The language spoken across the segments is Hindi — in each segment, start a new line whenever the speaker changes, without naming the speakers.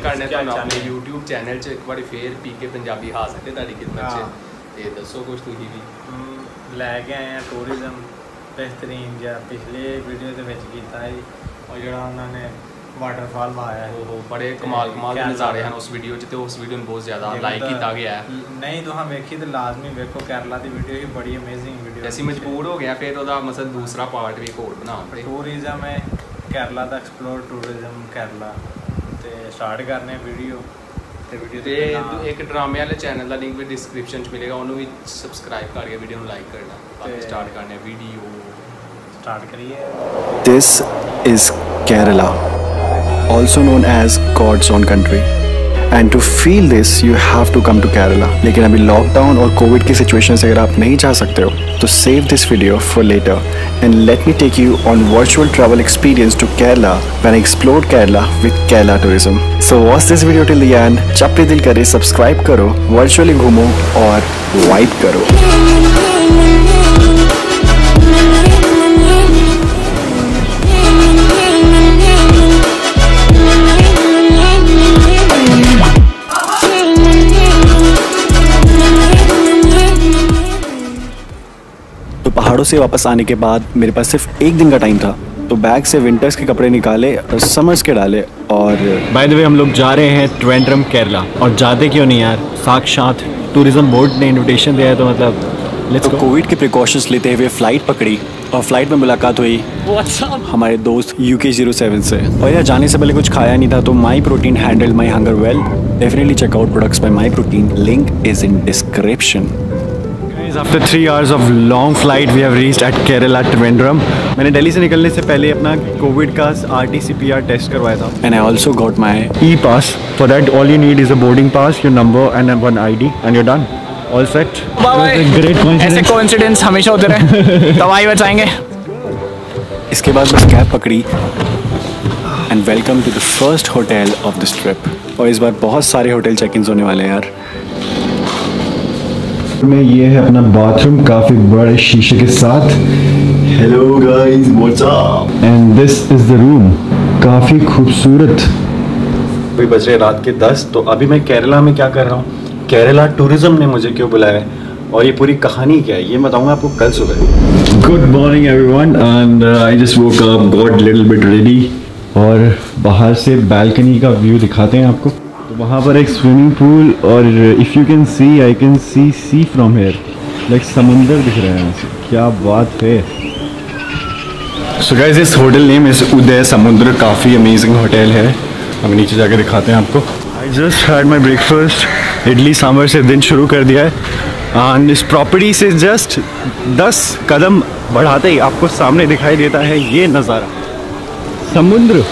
करने अपने YouTube चैनल च एक बार फिर पीके पंजाबी हाजिर है तुहाडी खिदमत च ते दसो कुछ तुसीं भी
लैके आए हैं टूरिज्म बेहतरीन जिहा पिछले वीडियो दे विच कीता है और जिहड़ा उन्होंने वाटरफॉल पाया है
वो बड़े कमाल के नज़ारे हैं उस वीडियो च ते उस वीडियो ने बहुत ज़्यादा लाइक किया गया है। नहीं
तो हम वेखी तो लाजमी वेखो केरला की वीडियो ही बड़ी अमेजिंग वीडियो
ऐसी मजबूर हो गया फिर ओदा मतलब दूसरा पार्ट भी होर बना पड़े
टूरिज्म है केरला दा एक्सप्लोर टूरिज्म केरला ते स्टार्ट करने वीडियो
ते एक ड्रामे वाले चैनल का लिंक भी डिस्क्रिप्शन च मिलेगा उन्होंने भी सबसक्राइब करके वीडियो को लाइक करना बाकी स्टार्ट करने वीडियो
स्टार्ट करिए।
This is Kerala, also known as God's own country. And to feel this, you have to come to Kerala. लेकिन अभी लॉकडाउन और कोविड की सिचुएशन से अगर आप नहीं जा सकते हो तो save this video for later and let me take you on virtual travel experience to Kerala when I explored Kerala with Kerala Tourism. So watch this video till the end. जब भी दिल करे सब्सक्राइब करो, virtually घूमो और वाइब करो। पहाड़ों से वापस आने के बाद मेरे पास सिर्फ एक दिन का टाइम था तो बैग से विंटर्स के कपड़े निकाले और समर्स के डाले और बाय द वे हम लोग जा रहे हैं त्रिवेंद्रम केरला। और जाते क्यों नहीं यार, साक्षात टूरिज्म बोर्ड ने इनविटेशन दिया है तो मतलब लेट्स गो। कोविड के प्रिकॉशंस लेते हुए फ़्लाइट पकड़ी और फ्लाइट में मुलाकात हुई हमारे दोस्त UK07 से। और यार जाने से पहले कुछ खाया नहीं था तो My Protein handled my hunger well. Definitely check out products by My Protein, link is in description. After 3 hours of long flight, we have reached at Kerala Trivandrum. मैंने दिल्ली से निकलने से पहले अपना कोविड का RT-PCR टेस्ट करवाया था। And I also got my e-pass. For that, all you need is a boarding pass, your number and one ID, and you're done. All set. Great coincidence.
ऐसे coincidence हमेशा होते रहे। दवाई बचाएंगे।
इसके बाद बस कैब पकड़ी and welcome to the first hotel of this trip. और इस बार बहुत सारे होटल चेक-इन्स होने वाले हैं यार।
में ये है अपना बाथरूम काफी बड़े शीशे के साथ।
Hello guys, what's up?
And this is the room, काफी खूबसूरत।
अभी बज रहे रात के 10। तो अभी मैं केरला में क्या कर रहा हूँ, केरला टूरिज्म ने मुझे क्यों बुलाया और ये पूरी कहानी क्या है ये बताऊंगा आपको कल सुबह।
Good morning everyone and I just woke up, got little bit ready. और बाहर से बालकनी का व्यू दिखाते हैं आपको। वहाँ पर एक स्विमिंग पूल और if you can see I can see from here, like समुंदर दिख रहा है यहाँ से। क्या बात है।
सो गाइस इस होटल नेम इज उदय समुद्र, काफ़ी अमेजिंग होटल है। हम नीचे जाकर दिखाते हैं आपको। I just had my breakfast, idli sambar से दिन शुरू कर दिया है। एंड इस प्रॉपर्टी से जस्ट 10 कदम बढ़ाते ही आपको सामने दिखाई देता है ये नज़ारा, समुद्र।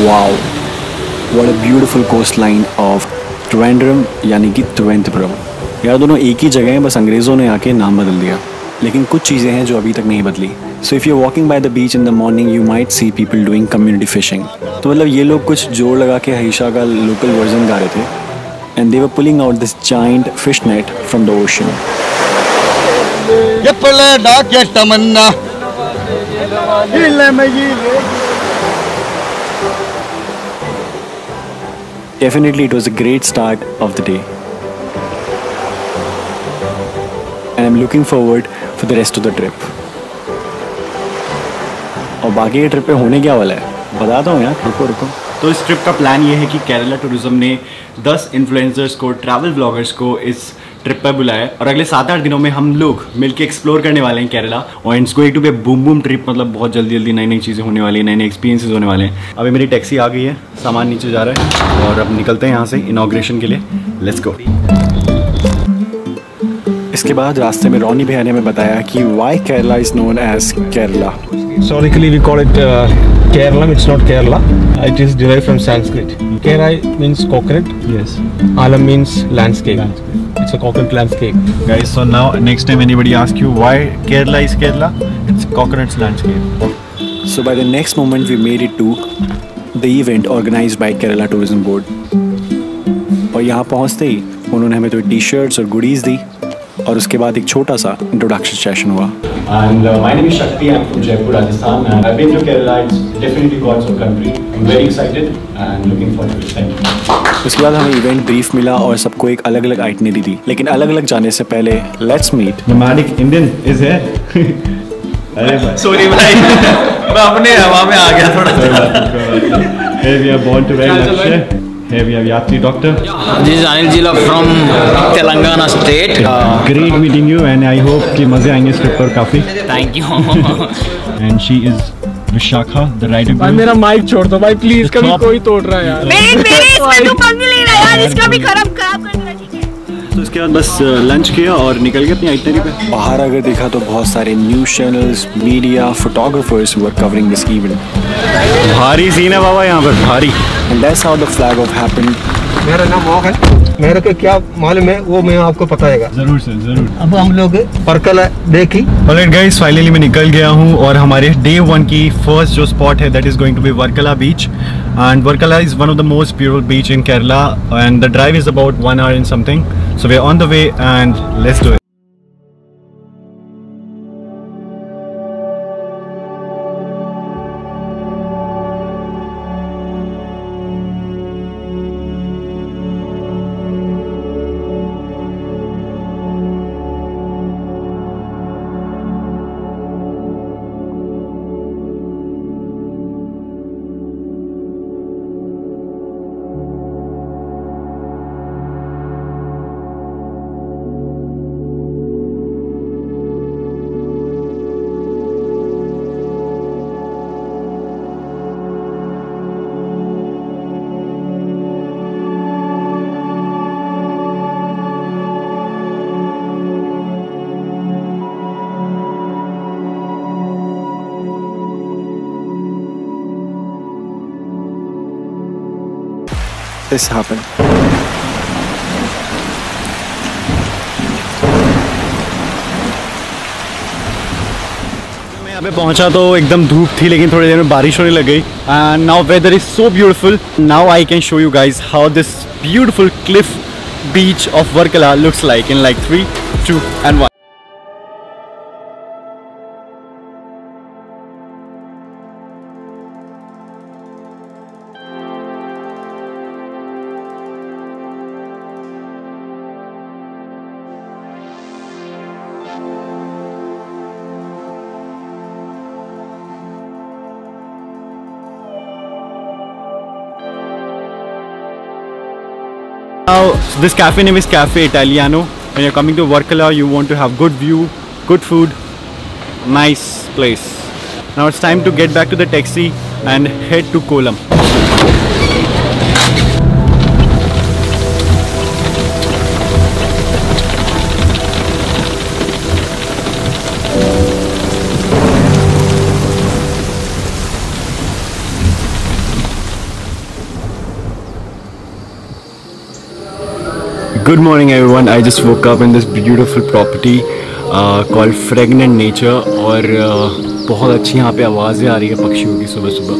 Wow, what a beautiful coastline of Trivandrum यानी कि त्रिवेंद्रम। यार दोनों एक ही जगह हैं, बस अंग्रेज़ों ने आके नाम बदल दिया। लेकिन कुछ चीज़ें हैं जो अभी तक नहीं बदली। So if you're walking by the beach in the morning, you might see people doing community fishing. तो मतलब ये लोग कुछ जोड़ लगा के हईशा का लोकल वर्जन गा रहे थे। And they were pulling out this giant fish net from the ocean. ये पले डाक ये तमन्ना। Definitely it was a great start of the day and I'm looking forward for the rest of the trip. और बाकी ये ट्रिप पे होने क्या वाला है बताता हूँ यार, रुको। तो इस ट्रिप का प्लान ये है कि केरला टूरिज्म ने 10 इन्फ्लुएंसर्स को, ट्रैवल ब्लॉगर्स को इस ट्रिप पर बुलाया है और अगले 7-8 दिनों में हम लोग मिलके एक्सप्लोर करने वाले हैं केरला। और it's going to be boom trip, मतलब बहुत जल्दी नई चीज़ें होने वाली हैं, नए एक्सपीरियंसेस होने वाले हैं। अभी मेरी टैक्सी आ गई है, सामान नीचे जा रहा है और अब निकलते हैं यहाँ से इनॉग्रेशन के लिए। Let's go. इसके बाद रास्ते में रोनी भैया ने हमें बताया कि why Kerala is known as Kerala.
Historically, we call it Kerala. It's not Kerala. It is derived from Sanskrit. Kerai means coconut.
Yes.
Alam means landscape. It's a coconut landscape.
Guys, so now next time anybody asks you why Kerala is Kerala, it's coconut landscape.
So by the next moment we made it to the event organized by Kerala Tourism Board. और यहाँ पहुँचते ही उन्होंने हमें तो टी-शर्ट्स और गुडीज़ दी और उसके बाद एक छोटा सा इंट्रोडक्शन सेशन हुआ। And my name is Shakti. I'm from Jaipur, Rajasthan, and I've been to Kerala. It's definitely God's own country. I'm very excited and looking forward to it. Thank you. उसके बाद हमें इवेंट ब्रीफ मिला और सबको एक अलग अलग आइटनरी दी, लेकिन अलग अलग जाने से पहले let's meet
nomadic Indian is है। अरे भाई
सॉरी भाई, मैं अपने हवा में आ गया थोड़ा।
Here we are born to very Lakshya. Here we have Yatri doctor.
This is Anil Jila from Telangana state.
Great meeting you and I hope कि मजे आएंगे इस ट्रिप पर काफी।
Thank you.
And she is Vishakha, the rider
भाई
girl.
मेरा माइक छोड़ दो भाई प्लीज, कभी कोई तोड़ रहा है यार।
मेरे इसमें तो पंग नहीं ले रहा यार, इसका भी खराब कर देना, ठीक है।
तो उसके बाद बस लंच किया और निकल गए अपनी आइटनरी पे। बाहर अगर देखा तो बहुत सारे news channels, media, photographers were covering this event.
भारी सीन है बाबा यहाँ पर, भारी।
And that's how the flag off happened.
मेरा नाम मोह है, मेरे को क्या मालूम है वो मैं आपको बताएगा।
जरूर सर जरूर।
अब हम लोग पर्कल देखी।
ऑलराइट गाइस, फाइनली मैं निकल गया हूँ और हमारे डे 1 की फर्स्ट जो स्पॉट है that is going to be Varkala beach. And Varkala is one of the most beautiful beach in Kerala and the drive is about 1 hour and something. So we are on the way and let's do it.
This happened.
मैं यहाँ पे पहुँचा तो एकदम धूप थी, लेकिन थोड़ी देर में बारिश होने लग गई। And now weather is so beautiful. Now I can show you guys how this beautiful cliff beach of Varkala looks like in like 3, 2 and 1. Now this cafe name is Cafe Italiano. When you're coming to Varkala, you want to have good view, good food, nice place. Now it's time to get back to the taxi and head to Kolam. Good morning everyone. I just woke up in this beautiful property called Fragrant Nature और बहुत अच्छी यहाँ पे आवाज़ें आ रही है पक्षियों की सुबह सुबह।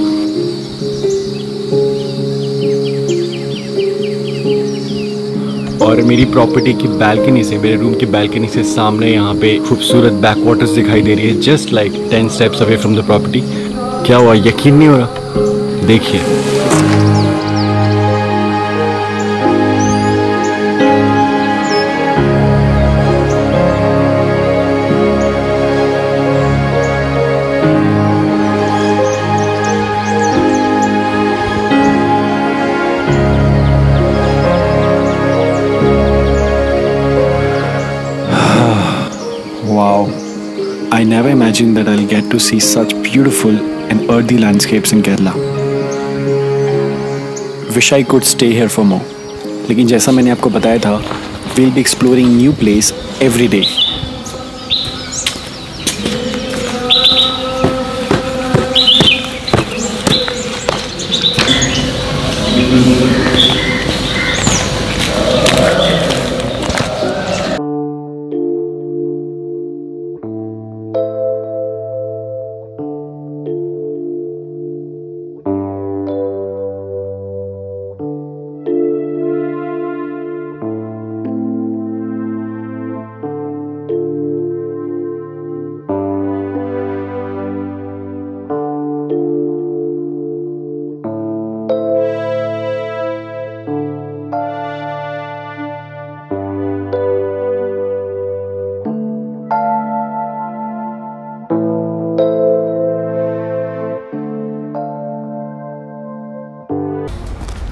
और मेरी प्रॉपर्टी की बालकनी से, मेरे रूम की बालकनी से सामने यहाँ पे खूबसूरत बैक वाटर्स दिखाई दे रही है, just like 10 steps away from the property। क्या हुआ, यकीन नहीं हो रहा? देखिए।
Wow, I never imagined that I'll get to see such beautiful and earthy landscapes in Kerala. Wish I could stay here for more. लेकिन जैसा मैंने आपको बताया था, we'll be exploring new place every day.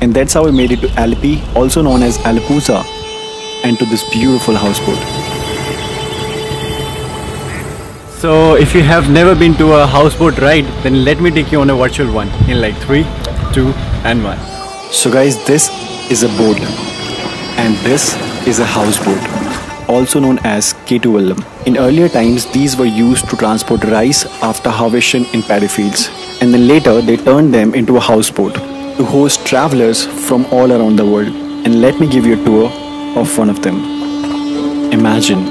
And that's how we made it to Alleppey, also known as Alappuzha, and to this beautiful houseboat. So if you have never been to a houseboat ride, then let me take you on a virtual one in like 3, 2 and 1. So guys, this is a boat and this is a houseboat, also known as Ketuvallam. In earlier times, these were used to transport rice after harvesting in paddy fields, and then later they turned them into a houseboat to host travelers from all around the world. And let me give you a tour of one of them. Imagine,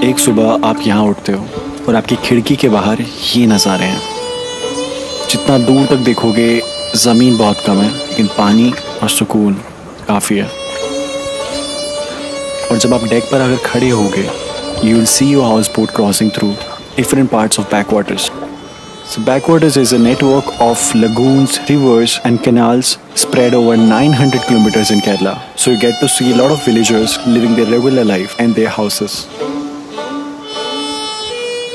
एक सुबह आप यहाँ उठते हो और आपकी खिड़की के बाहर ये नज़ारे हैं। जितना दूर तक देखोगे ज़मीन बहुत कम है, लेकिन पानी और सुकून काफ़ी है। और जब आप डेक पर अगर खड़े होगे, you will see your houseboat crossing through different parts of backwaters. So backwaters is a network of lagoons, rivers and canals spread over 900 kilometers in Kerala. So you get to see a lot of villagers living their regular life and their houses.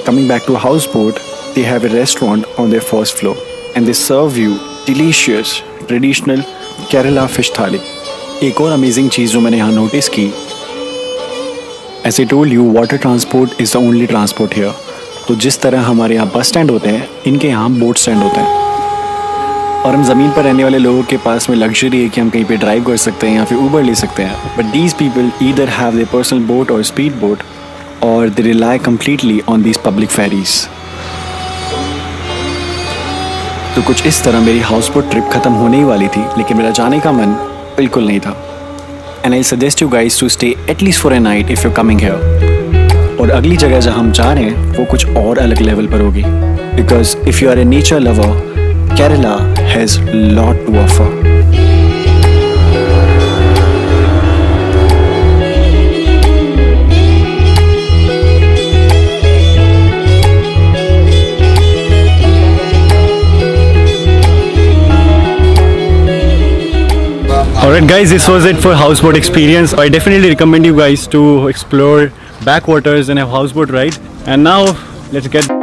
Coming back to a houseboat, they have a restaurant on their first floor and they serve you delicious traditional Kerala fish thali. एक और amazing चीज़ जो मैंने यहाँ notice की, As I told you, water transport is the only transport here. तो जिस तरह हमारे यहाँ बस स्टैंड होते हैं, इनके यहाँ बोट स्टैंड होते हैं। और हम ज़मीन पर रहने वाले लोगों के पास में लग्जरी है कि हम कहीं पे ड्राइव कर सकते हैं या फिर ऊबर ले सकते हैं। But these people either have their personal boat or speed boat, or they rely completely on these public ferries. तो कुछ इस तरह मेरी हाउस बोट ट्रिप ख़त्म होने ही वाली थी, लेकिन मेरा जाने का मन बिल्कुल नहीं था। And I'll suggest you guys to stay at least for a night if you're coming here. और अगली जगह जहाँ हम जा रहे हैं वो कुछ और अलग लेवल पर होगी, because if you are a nature lover, Kerala has lot to offer. Alright guys, this was it for houseboat experience. I definitely recommend you guys to explore backwaters and a houseboat ride. And now let's get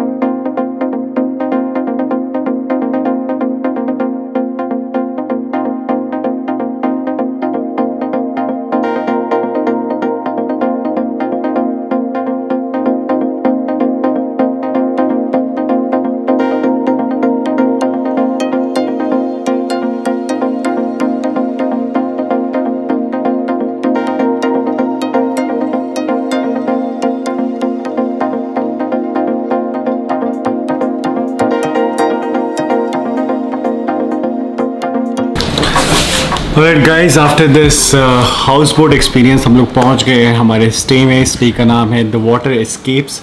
Alright guys, after this houseboat experience हम लोग पहुंच गए हैं हमारे स्टे में। स्टे का नाम है द वाटर एस्केप्स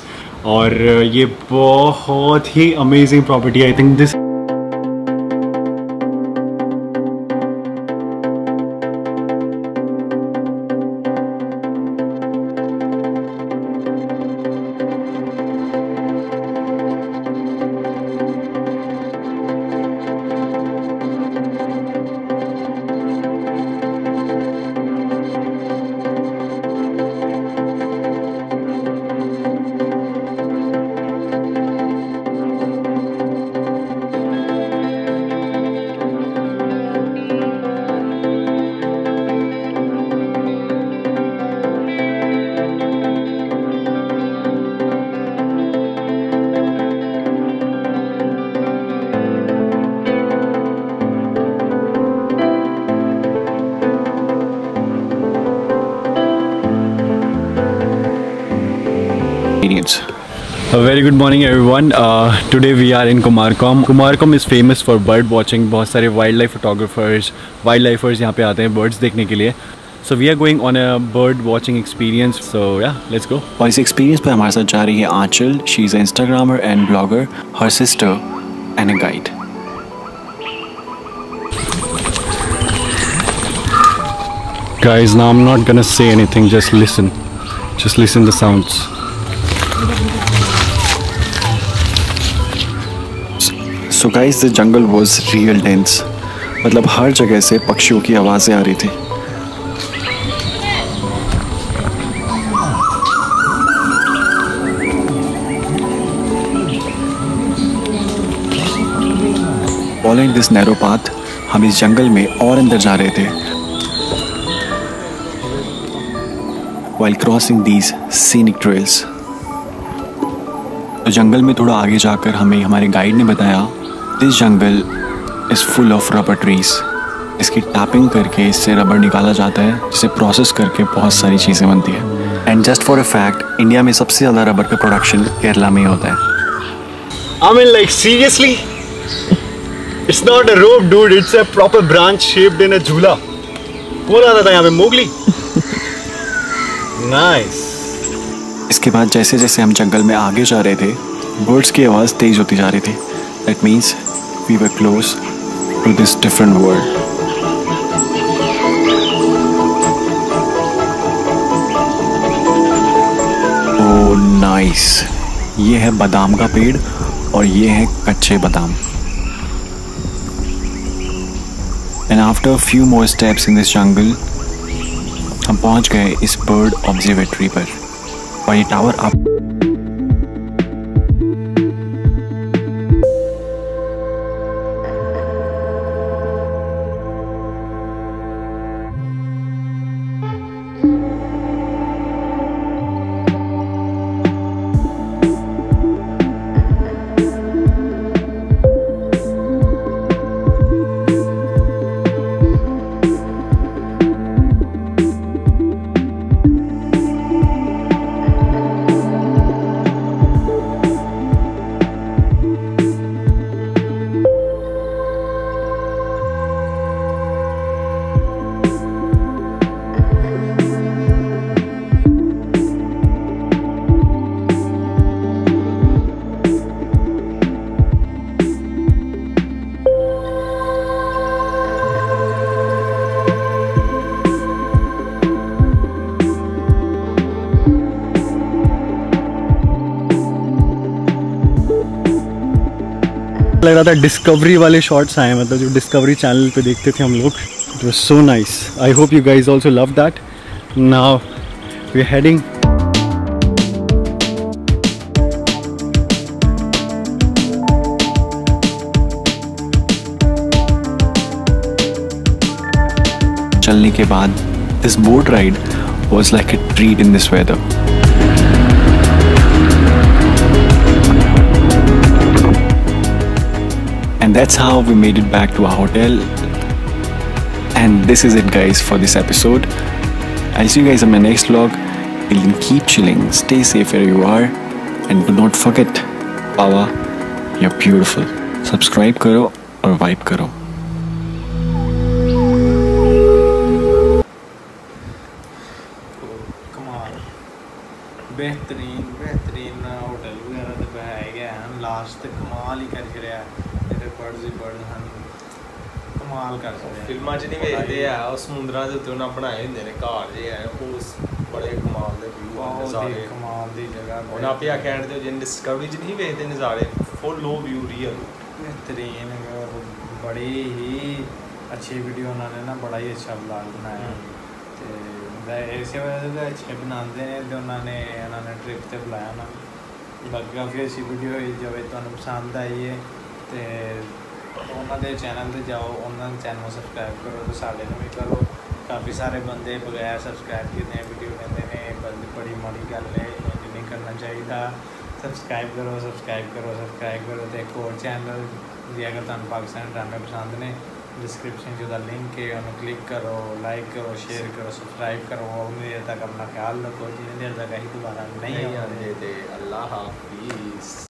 और ये बहुत ही अमेजिंग प्रॉपर्टी है। I think this A very good morning everyone. Today we are in Kumarkom. Kumarkom is famous for bird watching. बहुत सारे wildlife photographers, wildlifers यहाँ पे आते हैं birds देखने के लिए. So we are going on a bird watching experience. So yeah, let's go. और इस experience पे हमारे साथ जा रही है आंचल. She is an Instagrammer and blogger. Her sister and a guide. Guys, now I'm not gonna say anything. Just listen. Just listen the sounds. So guys, the jungle was real dense. मतलब हर जगह से पक्षियों की आवाज़ें आ रही थी. Following this narrow path, हम इस जंगल में और अंदर जा रहे थे। While crossing these scenic trails, तो जंगल में थोड़ा आगे जाकर हमें हमारे गाइड ने बताया this jungle is full of rubber trees. इसकी टैपिंग करके इससे रबर निकाला जाता है, जिसे प्रोसेस करके बहुत सारी चीज़ें बनती है। And just for a fact, India में सबसे ज़्यादा रबर का प्रोडक्शन केरला में ही होता है।
I mean, like, seriously? It's not a rope, dude. It's a proper branch shaped in a झूला। कौन आता था यहाँ पे? मोगली? Nice.
इसके बाद जैसे जैसे हम जंगल में आगे जा रहे थे, बर्ड्स की आवाज़ तेज होती जा रही थी। That means we were close to this different world. Oh, nice. ये है बादाम का पेड़ और ये है कच्चे बादाम। And after a few more steps in this jungle, हम पहुंच गए इस बर्ड ऑब्जर्वेटरी पर। और ये टावर आप
लग रहा था डिस्कवरी वाले शॉट्स आए, मतलब जो डिस्कवरी चैनल पे देखते थे हम लोग। It was so nice. I hope you guys also love that. Now we are heading.
चलने के बाद this boat ride was like a treat in this weather. And that's how we made it back to our hotel. And this is it, guys, for this episode. I'll see you guys in my next vlog. Till then, keep chilling, stay safe where you are, and do not forget, Pawa, you're beautiful. Subscribe karo और vibe करो।
कमाल बेहतरीन बेहतरीन होटल वगैरह तो है गया हम लास्ट तक कमाल ही कर छड़िया ਜਿਹੜੇ ਬਰਡਸ ਹੀ ਬਰਡ ਹਨ ਕਮਾਲ ਕਰ ਛੜਿਆ
ਫਿਲਮਾਂ 'ਚ ਨਹੀਂ ਵੇਖਦੇ ਆ ਉਹ ਸਮੁੰਦਰਾਂ ਦੇ ਉੱਤੇ ਉਹਨਾਂ ਬਣਾਏ ਹੁੰਦੇ ਨੇ ਘਰ ਜੇ ਹੈ ਉਹ ਬੜੇ ਕਮਾਲ ਦੇ ਵਿਊ ਨਜ਼ਾਰੇ
ਕਮਾਲ ਦੀ ਜਗ੍ਹਾ
ਹੁਣ ਆਪੇ ਆ ਕਹਿਣ ਦੇ ਜਿੰਨ ਡਿਸਕਵਰੀ 'ਚ ਨਹੀਂ ਵੇਖਦੇ ਨਜ਼ਾਰੇ ਫੁੱਲ ਲੋ ਵਿਊ ਰੀਅਲ
बेहतरीन बड़ी ही अच्छी वीडियो उन्होंने ना बड़ा ही अच्छा ब्लॉग बनाया तो इस वजह से अच्छे बनाते हैं तो उन्होंने ट्रिप से बुलाया ना बाकी काफ़ी अच्छी वीडियो हुई जो तुम्हें पसंद आई है तो उन्होंने चैनल से जाओ उन्होंने चैनल सबसक्राइब करो तो साढ़े भी करो काफ़ी सारे बंदे बगैर सबसक्राइब किए वीडियो कहते हैं बड़ी माड़ी गल है नहीं करना चाहिए सबसक्राइब करो सबसक्राइब करो सबसक्राइब करो तो एक और चैनल भी अगर तुम पाकिस्तानी ड्रामे पसंद ने डिस्क्रिप्शन जो लिंक है उन्हें क्लिक करो लाइक करो शेयर करो सबसक्राइब करो उन्नी देर तक अपना ख्याल रखो जितनी देर तक अभी दोबारा नहीं आते।
अल्लाह हाफिज़।